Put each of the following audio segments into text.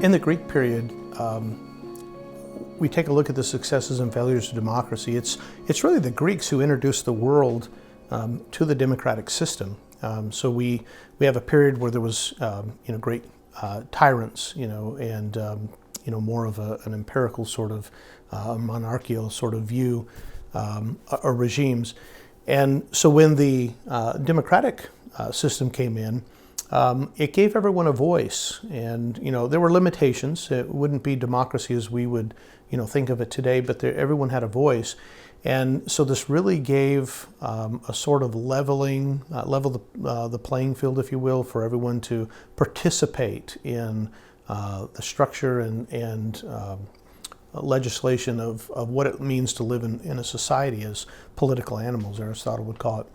In the Greek period, we take a look at the successes and failures of democracy. It's really the Greeks who introduced the world to the democratic system. So we have a period where there was great tyrants, and more of an empirical sort of monarchical sort of view or regimes. And so when the democratic system came in, it gave everyone a voice, and there were limitations. It wouldn't be democracy as we would think of it today, but everyone had a voice, and so this really gave a sort of level the playing field, if you will, for everyone to participate in the structure and legislation of what it means to live in a society as political animals, Aristotle would call it.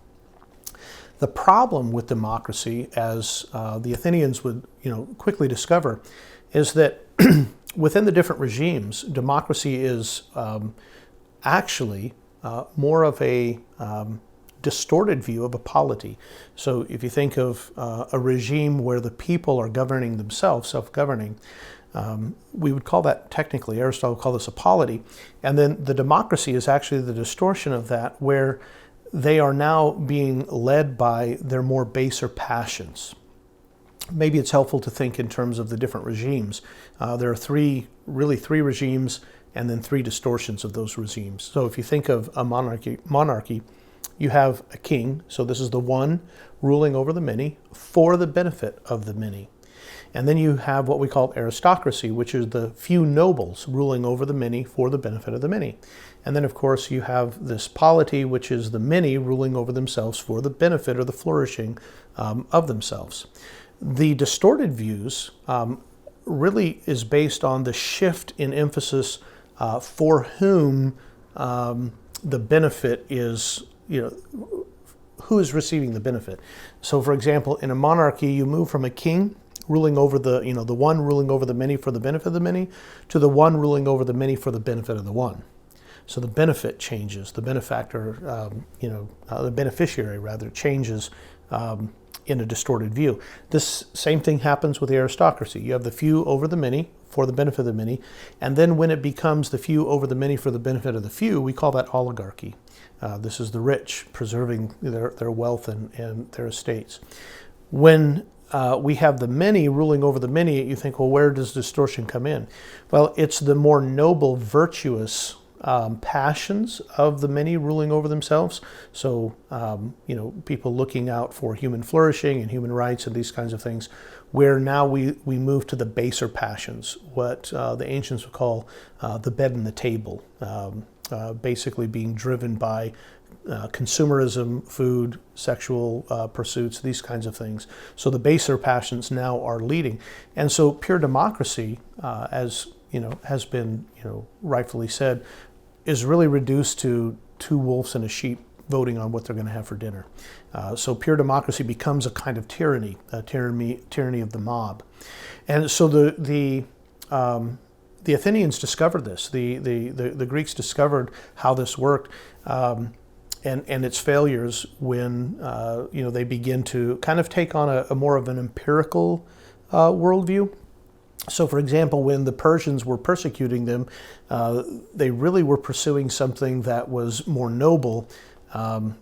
The problem with democracy, as the Athenians would quickly discover, is that within the different regimes, democracy is actually more of a distorted view of a polity. So if you think of a regime where the people are governing themselves, self-governing, we would call that, technically, Aristotle would call this a polity. And then the democracy is actually the distortion of that, where they are now being led by their more baser passions. Maybe it's helpful to think in terms of the different regimes. There are three regimes and then three distortions of those regimes. So if you think of a monarchy, you have a king. So this is the one ruling over the many for the benefit of the many. And then you have what we call aristocracy, which is the few nobles ruling over the many for the benefit of the many. And then, of course, you have this polity, which is the many ruling over themselves for the benefit or the flourishing of themselves. The distorted views really is based on the shift in emphasis for whom the benefit is, who is receiving the benefit. So, for example, in a monarchy, you move from a king ruling over the one ruling over the many for the benefit of the many, to the one ruling over the many for the benefit of the one. So the benefit changes, the benefactor, the beneficiary rather, changes in a distorted view. This same thing happens with the aristocracy. You have the few over the many for the benefit of the many, and then when it becomes the few over the many for the benefit of the few, we call that oligarchy. This is the rich preserving their wealth and their estates. When we have the many ruling over the many, you think, well, where does distortion come in? Well, it's the more noble, virtuous passions of the many ruling over themselves. So, people looking out for human flourishing and human rights and these kinds of things, where now we move to the baser passions, what the ancients would call the bed and the table, basically being driven by consumerism, food, sexual pursuits, these kinds of things. So the baser passions now are leading. And so pure democracy, as has been rightfully said, is really reduced to two wolves and a sheep voting on what they're going to have for dinner. So pure democracy becomes a kind of tyranny, a tyranny of the mob. And so the Athenians discovered this. The Greeks discovered how this worked. And its failures when they begin to kind of take on a more of an empirical worldview. So, for example, when the Persians were persecuting them, they really were pursuing something that was more noble.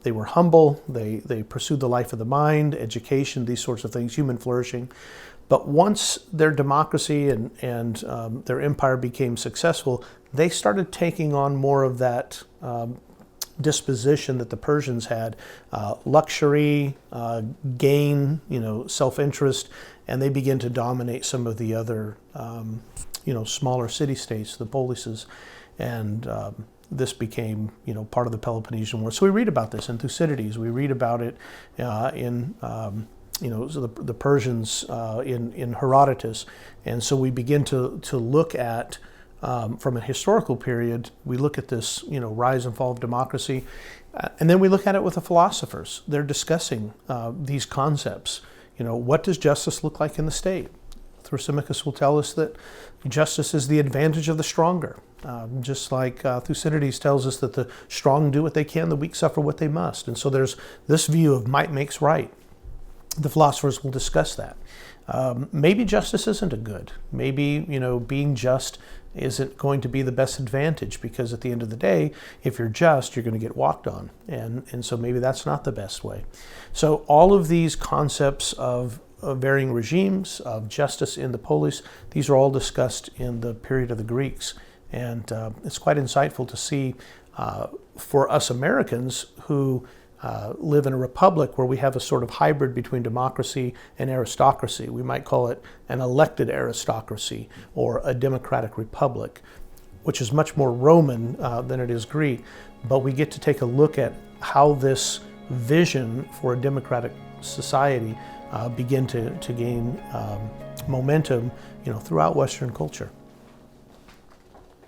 They were humble. They pursued the life of the mind, education, these sorts of things, human flourishing. But once their democracy and their empire became successful, they started taking on more of that disposition that the Persians had, luxury, gain, self-interest, and they begin to dominate some of the other, smaller city-states, the polises, and this became, part of the Peloponnesian War. So we read about this in Thucydides. We read about it in the Persians in Herodotus, and so we begin to look at. From a historical period, we look at this, rise and fall of democracy, and then we look at it with the philosophers. They're discussing these concepts. What does justice look like in the state? Thrasymachus will tell us that justice is the advantage of the stronger. Just like Thucydides tells us that the strong do what they can, the weak suffer what they must. And so there's this view of might makes right. the philosophers will discuss that. Maybe justice isn't a good. Maybe, being just isn't going to be the best advantage, because at the end of the day, if you're just, you're going to get walked on. And so maybe that's not the best way. So all of these concepts of varying regimes, of justice in the polis, these are all discussed in the period of the Greeks. And it's quite insightful to see for us Americans who live in a republic where we have a sort of hybrid between democracy and aristocracy. We might call it an elected aristocracy or a democratic republic, which is much more Roman than it is Greek. But we get to take a look at how this vision for a democratic society begin to gain momentum, throughout Western culture.